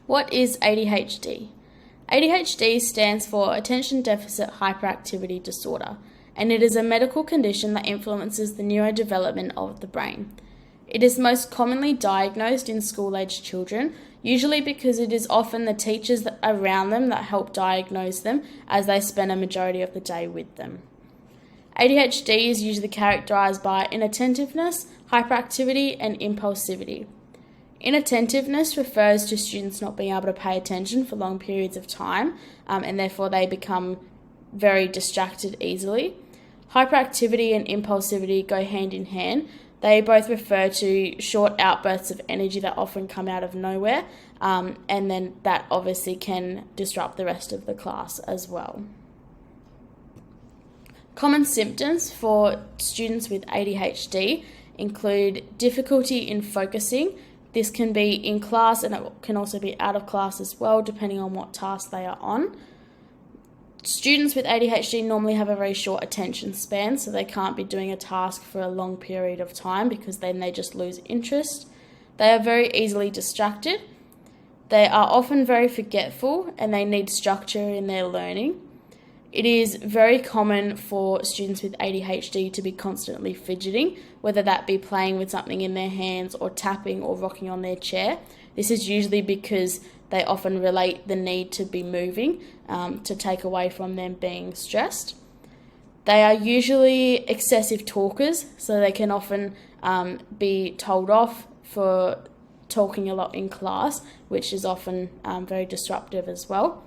What is ADHD? ADHD stands for Attention Deficit Hyperactivity Disorder, and it is a medical condition that influences the neurodevelopment of the brain. It is most commonly diagnosed in school-aged children, usually because it is often the teachers around them that help diagnose them, as they spend a majority of the day with them. ADHD is usually characterized by inattentiveness, hyperactivity, and impulsivity. Inattentiveness refers to students not being able to pay attention for long periods of time, and therefore they become very distracted easily. Hyperactivity and impulsivity go hand in hand. They both refer to short outbursts of energy that often come out of nowhere, and then that obviously can disrupt the rest of the class as well. Common symptoms for students with ADHD include difficulty in focusing. This can be in class and it can also be out of class as well, depending on what task they are on. Students with ADHD normally have a very short attention span, so they can't be doing a task for a long period of time because then they just lose interest. They are very easily distracted. They are often very forgetful and they need structure in their learning. It is very common for students with ADHD to be constantly fidgeting, whether that be playing with something in their hands or tapping or rocking on their chair. This is usually because they often relate the need to be moving to take away from them being stressed. They are usually excessive talkers, so they can often be told off for talking a lot in class, which is often very disruptive as well.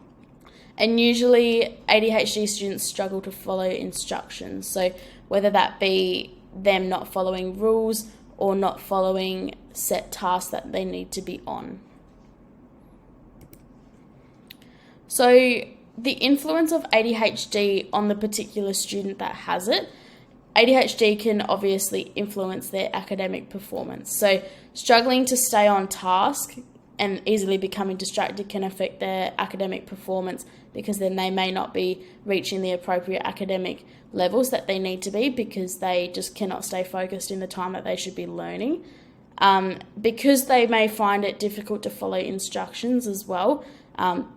And usually ADHD students struggle to follow instructions. So whether that be them not following rules or not following set tasks that they need to be on. So the influence of ADHD on the particular student that has it, ADHD can obviously influence their academic performance. So struggling to stay on task and easily becoming distracted can affect their academic performance, because then they may not be reaching the appropriate academic levels that they need to be because they just cannot stay focused in the time that they should be learning. Because they may find it difficult to follow instructions as well,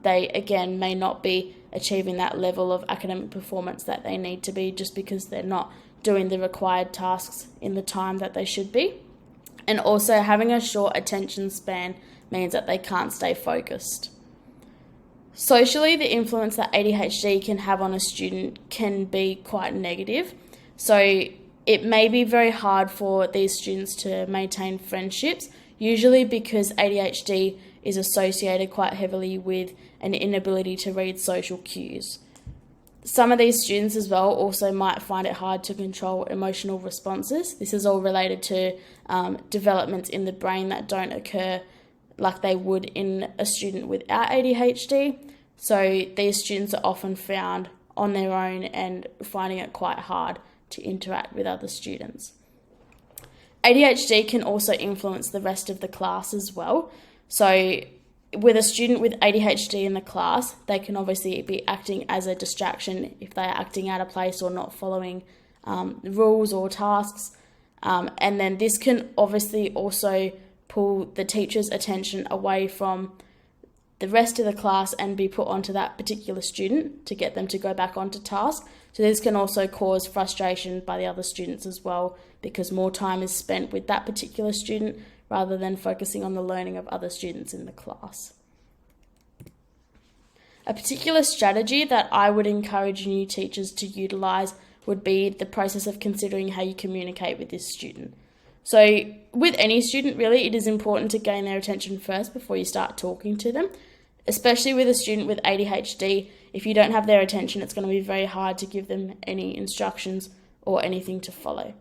they again may not be achieving that level of academic performance that they need to be, just because they're not doing the required tasks in the time that they should be. And also having a short attention span means that they can't stay focused. Socially, the influence that ADHD can have on a student can be quite negative. So it may be very hard for these students to maintain friendships, usually because ADHD is associated quite heavily with an inability to read social cues. Some of these students as well also might find it hard to control emotional responses. This is all related to developments in the brain that don't occur like they would in a student without ADHD. So these students are often found on their own and finding it quite hard to interact with other students. ADHD can also influence the rest of the class as well. So with a student with ADHD in the class, they can obviously be acting as a distraction if they are acting out of place or not following rules or tasks. And then this can obviously also pull the teacher's attention away from the rest of the class and be put onto that particular student to get them to go back onto task. So this can also cause frustration by the other students as well, because more time is spent with that particular student rather than focusing on the learning of other students in the class. A particular strategy that I would encourage new teachers to utilise would be the process of considering how you communicate with this student. So with any student, really, it is important to gain their attention first before you start talking to them. Especially with a student with ADHD, if you don't have their attention, it's going to be very hard to give them any instructions or anything to follow.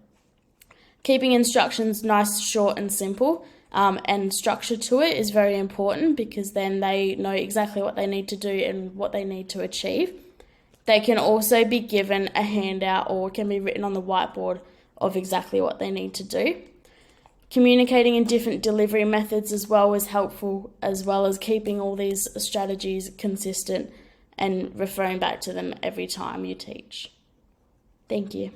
Keeping instructions nice, short and simple and structure to it is very important, because then they know exactly what they need to do and what they need to achieve. They can also be given a handout, or it can be written on the whiteboard, of exactly what they need to do. Communicating in different delivery methods as well is helpful, as well as keeping all these strategies consistent and referring back to them every time you teach. Thank you.